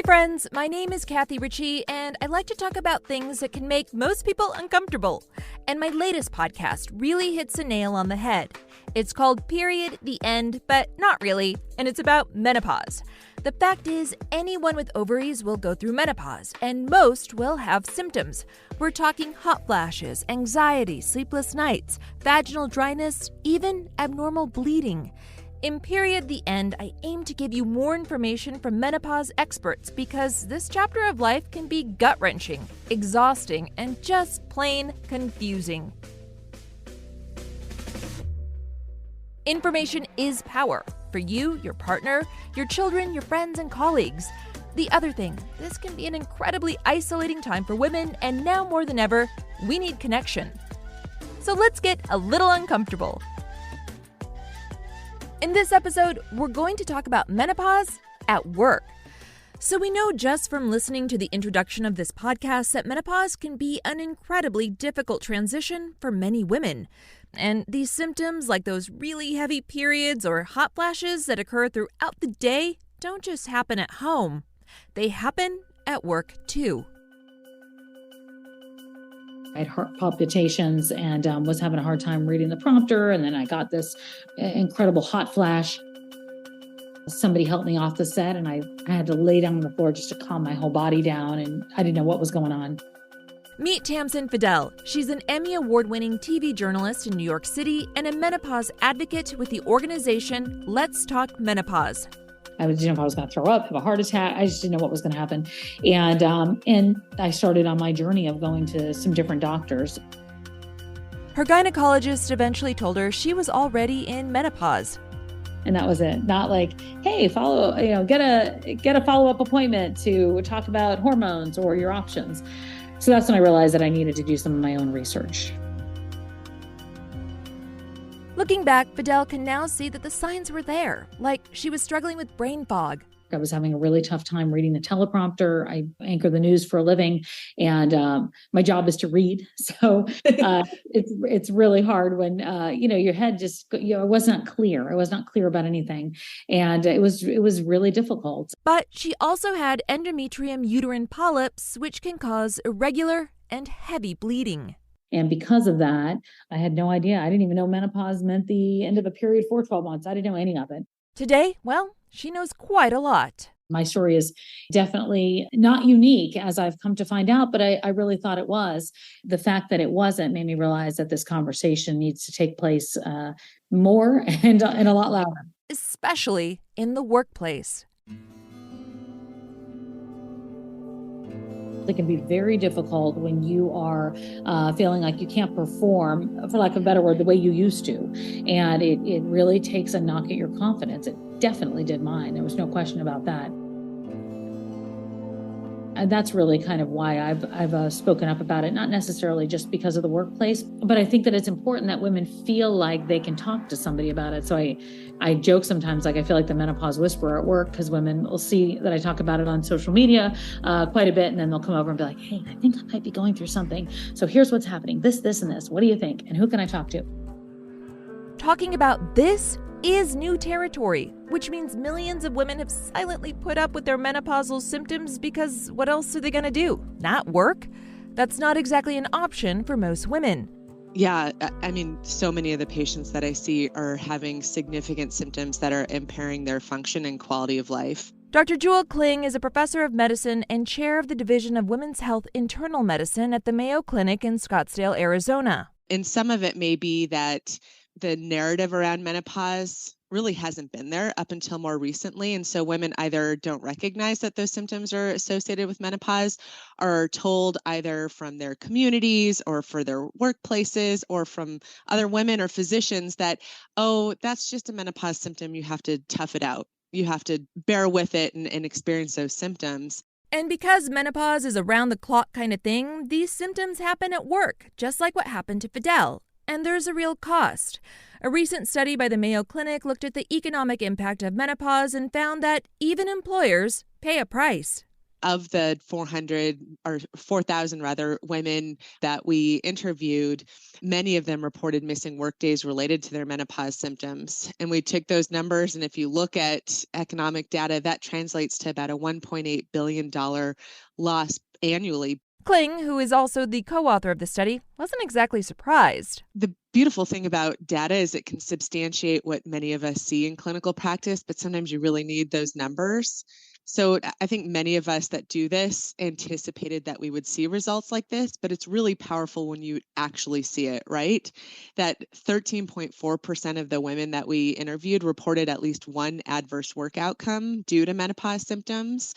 Hey friends, my name is Kathy Ritchie, and I like to talk about things that can make most people uncomfortable. And my latest podcast really hits a nail on the head. It's called Period, the End, but not really, and it's about menopause. The fact is, anyone with ovaries will go through menopause, and most will have symptoms. We're talking hot flashes, anxiety, sleepless nights, vaginal dryness, even abnormal bleeding. In Period, the End, I aim to give you more information from menopause experts because this chapter of life can be gut-wrenching, exhausting, and just plain confusing. Information is power for you, your partner, your children, your friends, and colleagues. The other thing, this can be an incredibly isolating time for women, and now more than ever, we need connection. So let's get a little uncomfortable. In this episode, we're going to talk about menopause at work. So we know just from listening to the introduction of this podcast that menopause can be an incredibly difficult transition for many women. And these symptoms, like those really heavy periods or hot flashes that occur throughout the day, don't just happen at home. They happen at work too. I had heart palpitations and was having a hard time reading the prompter. And then I got this incredible hot flash. Somebody helped me off the set and I had to lay down on the floor just to calm my whole body down. And I didn't know what was going on. Meet Tamsen Fadal. She's an Emmy Award-winning TV journalist in New York City and a menopause advocate with the organization Let's Talk Menopause. I didn't know if I was going to throw up, have a heart attack. I just didn't know what was going to happen. And I started on my journey of going to some different doctors. Her gynecologist eventually told her she was already in menopause. And that was it. Not like, hey, get a follow-up appointment to talk about hormones or your options. So that's when I realized that I needed to do some of my own research. Looking back, Fadal can now see that the signs were there, like she was struggling with brain fog. I was having a really tough time reading the teleprompter. I anchor the news for a living, and my job is to read. So it's really hard when your head just I was not clear. I was not clear about anything, and it was really difficult. But she also had endometrium uterine polyps, which can cause irregular and heavy bleeding. And because of that, I had no idea. I didn't even know menopause meant the end of a period for 12 months. I didn't know any of it. Today, well, she knows quite a lot. My story is definitely not unique, as I've come to find out, but I really thought it was. The fact that it wasn't made me realize that this conversation needs to take place more and a lot louder. Especially in the workplace. It can be very difficult when you are feeling like you can't perform, for lack of a better word, the way you used to. And it really takes a knock at your confidence. It definitely did mine. There was no question about that. And that's really kind of why I've spoken up about it, not necessarily just because of the workplace, but I think that it's important that women feel like they can talk to somebody about it. So I joke sometimes, like I feel like the menopause whisperer at work, because women will see that I talk about it on social media quite a bit, and then they'll come over and be like, hey, I think I might be going through something. So here's what's happening, this, and this. What do you think? And who can I talk to? Talking about this is new territory, which means millions of women have silently put up with their menopausal symptoms because what else are they going to do? Not work? That's not exactly an option for most women. Yeah, I mean, so many of the patients that I see are having significant symptoms that are impairing their function and quality of life. Dr. Kling is a professor of medicine and chair of the Division of Women's Health Internal Medicine at the Mayo Clinic in Scottsdale, Arizona. And some of it may be that the narrative around menopause really hasn't been there up until more recently. And so women either don't recognize that those symptoms are associated with menopause, or are told either from their communities or for their workplaces or from other women or physicians that, oh, that's just a menopause symptom. You have to tough it out. You have to bear with it and experience those symptoms. And because menopause is a round-the-clock kind of thing, these symptoms happen at work, just like what happened to Fadal. And there's a real cost. A recent study by the Mayo Clinic looked at the economic impact of menopause and found that even employers pay a price. of the 4,000 rather women that we interviewed, many of them reported missing work days related to their menopause symptoms. And we took those numbers, and if you look at economic data, that translates to about a $1.8 billion loss annually. Kling, who is also the co-author of the study, wasn't exactly surprised. The beautiful thing about data is it can substantiate what many of us see in clinical practice, but sometimes you really need those numbers. So I think many of us that do this anticipated that we would see results like this, but it's really powerful when you actually see it, right? That 13.4% of the women that we interviewed reported at least one adverse work outcome due to menopause symptoms.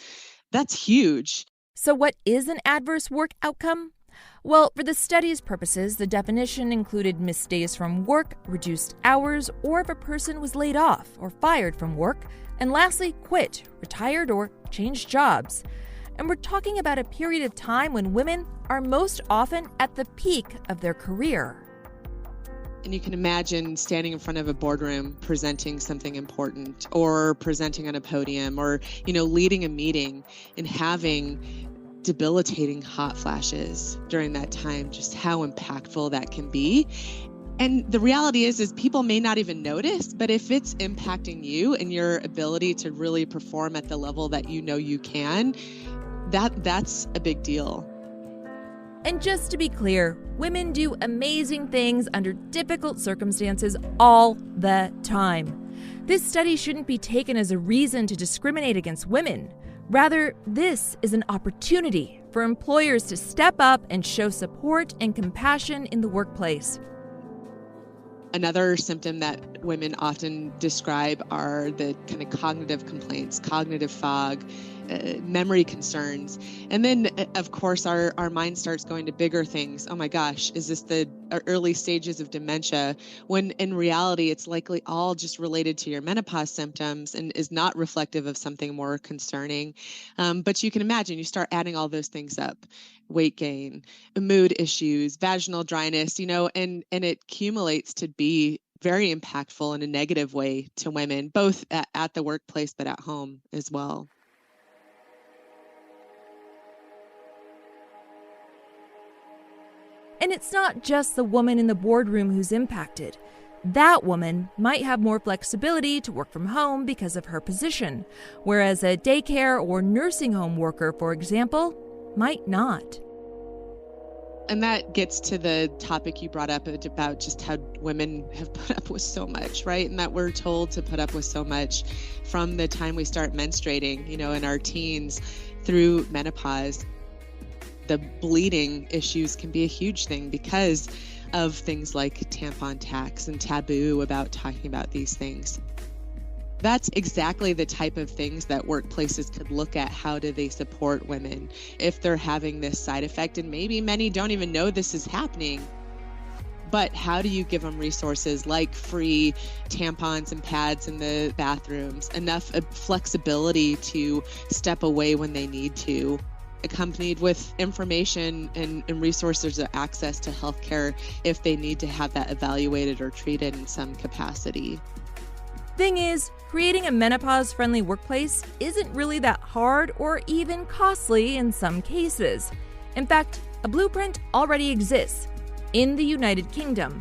That's huge. So what is an adverse work outcome? Well, for the study's purposes, the definition included missed days from work, reduced hours, or if a person was laid off or fired from work, and lastly, quit, retired, or changed jobs. And we're talking about a period of time when women are most often at the peak of their career. And you can imagine standing in front of a boardroom presenting something important, or presenting on a podium, or, leading a meeting and having debilitating hot flashes during that time, just how impactful that can be. And the reality is people may not even notice, but if it's impacting you and your ability to really perform at the level that you know you can, that's a big deal. And just to be clear, women do amazing things under difficult circumstances all the time. This study shouldn't be taken as a reason to discriminate against women. Rather, this is an opportunity for employers to step up and show support and compassion in the workplace. Another symptom that women often describe are the kind of cognitive complaints, cognitive fog, memory concerns. And then, of course, our mind starts going to bigger things. Oh my gosh, is this the early stages of dementia? When in reality, it's likely all just related to your menopause symptoms and is not reflective of something more concerning. But you can imagine, you start adding all those things up: weight gain, mood issues, vaginal dryness, and it accumulates to be very impactful in a negative way to women, both at the workplace, but at home as well. And it's not just the woman in the boardroom who's impacted. That woman might have more flexibility to work from home because of her position, whereas a daycare or nursing home worker, for example, might not. And that gets to the topic you brought up about just how women have put up with so much, right? And that we're told to put up with so much from the time we start menstruating, in our teens through menopause. The bleeding issues can be a huge thing because of things like tampon tax and taboo about talking about these things. That's exactly the type of things that workplaces could look at. How do they support women if they're having this side effect? And maybe many don't even know this is happening. But how do you give them resources like free tampons and pads in the bathrooms, enough flexibility to step away when they need to, accompanied with information and resources or access to healthcare if they need to have that evaluated or treated in some capacity. Thing is, creating a menopause-friendly workplace isn't really that hard or even costly in some cases. In fact, a blueprint already exists in the United Kingdom.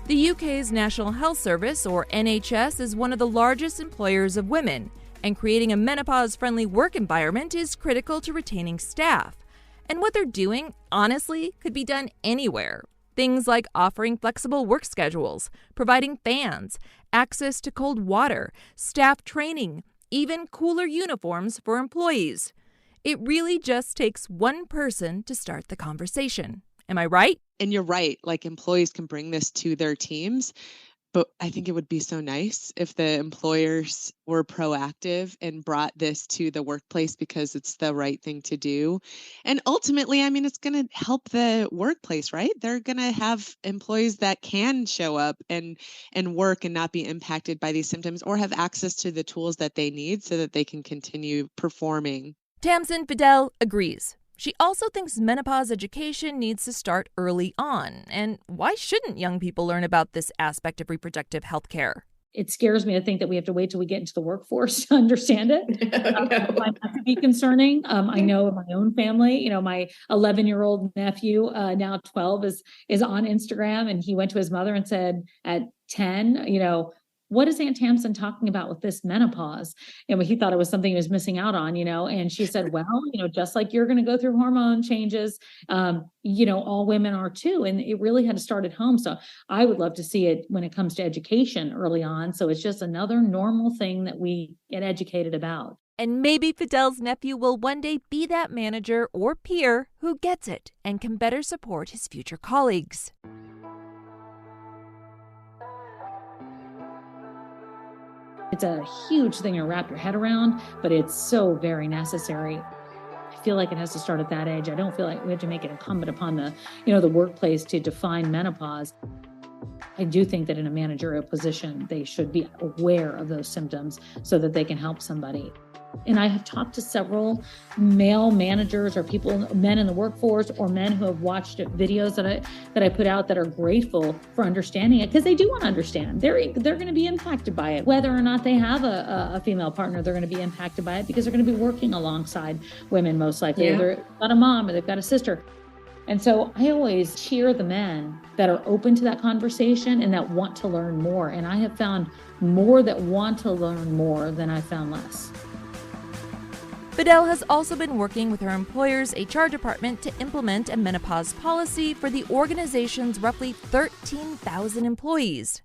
The UK's National Health Service, or NHS, is one of the largest employers of women, and creating a menopause-friendly work environment is critical to retaining staff. And what they're doing, honestly, could be done anywhere. Things like offering flexible work schedules, providing fans, access to cold water, staff training, even cooler uniforms for employees. It really just takes one person to start the conversation. Am I right? And you're right, like employees can bring this to their teams. But I think it would be so nice if the employers were proactive and brought this to the workplace because it's the right thing to do. And ultimately, it's going to help the workplace, right? They're going to have employees that can show up and work and not be impacted by these symptoms, or have access to the tools that they need so that they can continue performing. Tamsen Fadal agrees. She also thinks menopause education needs to start early on. And why shouldn't young people learn about this aspect of reproductive health care? It scares me to think that we have to wait till we get into the workforce to understand it. I find that to be concerning. I know in my own family, my 11-year-old nephew, now 12, is on Instagram, and he went to his mother and said at 10, what is Aunt Tamsen talking about with this menopause? And he thought it was something he was missing out on, and she said, well, just like you're going to go through hormone changes, all women are too. And it really had to start at home. So I would love to see it when it comes to education early on. So it's just another normal thing that we get educated about. And maybe Fadal's nephew will one day be that manager or peer who gets it and can better support his future colleagues. It's a huge thing to wrap your head around, but it's so very necessary. I feel like it has to start at that age. I don't feel like we have to make it incumbent upon the workplace to define menopause. I do think that in a managerial position, they should be aware of those symptoms so that they can help somebody. And I have talked to several male managers or men in the workforce, or men who have watched videos that I put out that are grateful for understanding it, because they do want to understand. They're going to be impacted by it. Whether or not they have a female partner, they're going to be impacted by it because they're going to be working alongside women most likely. Yeah. They've got a mom or they've got a sister. And so I always cheer the men that are open to that conversation and that want to learn more. And I have found more that want to learn more than I found less. Fadal has also been working with her employer's HR department to implement a menopause policy for the organization's roughly 13,000 employees.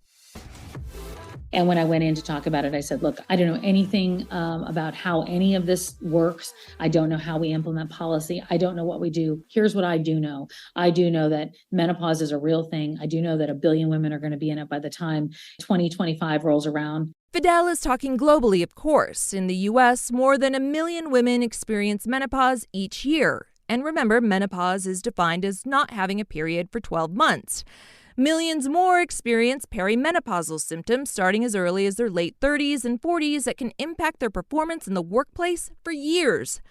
And when I went in to talk about it, I said, look, I don't know anything about how any of this works. I don't know how we implement policy. I don't know what we do. Here's what I do know. I do know that menopause is a real thing. I do know that 1 billion women are going to be in it by the time 2025 rolls around. Fadal is talking globally, of course. In the U.S., more than 1 million women experience menopause each year. And remember, menopause is defined as not having a period for 12 months. Millions more experience perimenopausal symptoms starting as early as their late 30s and 40s that can impact their performance in the workplace for years.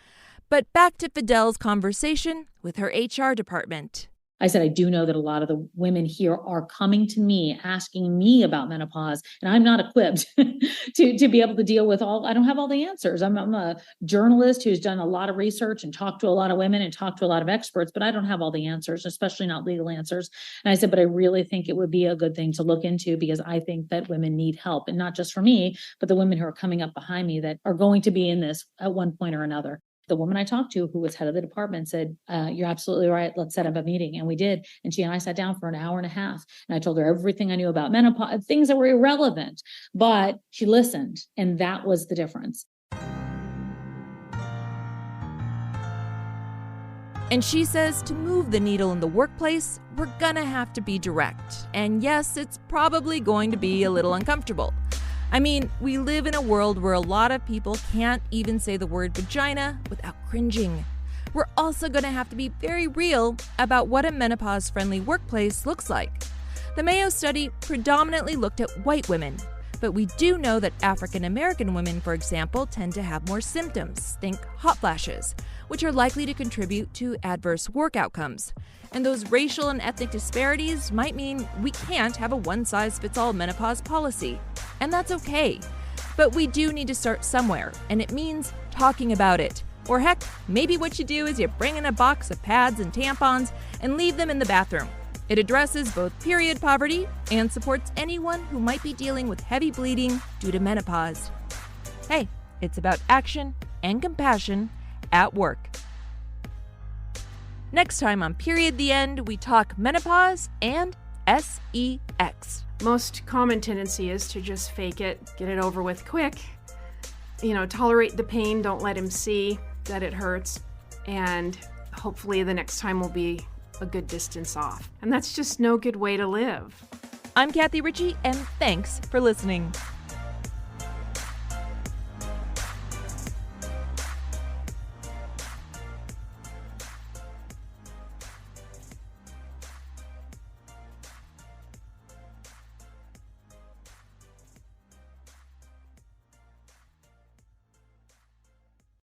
But back to Fadal's conversation with her HR department. I said, I do know that a lot of the women here are coming to me, asking me about menopause, and I'm not equipped to be able to deal with I don't have all the answers. I'm a journalist who's done a lot of research and talked to a lot of women and talked to a lot of experts, but I don't have all the answers, especially not legal answers. And I said, but I really think it would be a good thing to look into, because I think that women need help, and not just for me, but the women who are coming up behind me that are going to be in this at one point or another. The woman I talked to, who was head of the department, said, you're absolutely right. Let's set up a meeting. And we did. And she and I sat down for an hour and a half. And I told her everything I knew about menopause, things that were irrelevant. But she listened. And that was the difference. And she says to move the needle in the workplace, we're gonna have to be direct. And yes, it's probably going to be a little uncomfortable. I mean, we live in a world where a lot of people can't even say the word vagina without cringing. We're also going to have to be very real about what a menopause-friendly workplace looks like. The Mayo study predominantly looked at white women, but we do know that African American women, for example, tend to have more symptoms, think hot flashes, which are likely to contribute to adverse work outcomes. And those racial and ethnic disparities might mean we can't have a one-size-fits-all menopause policy. And that's okay. But we do need to start somewhere, and it means talking about it. Or heck, maybe what you do is you bring in a box of pads and tampons and leave them in the bathroom. It addresses both period poverty and supports anyone who might be dealing with heavy bleeding due to menopause. Hey, it's about action and compassion at work. Next time on Period the End, we talk menopause and sex. Most common tendency is to just fake it, get it over with quick. Tolerate the pain, don't let him see that it hurts, and hopefully the next time will be a good distance off. And that's just no good way to live. I'm Kathy Ritchie, and thanks for listening.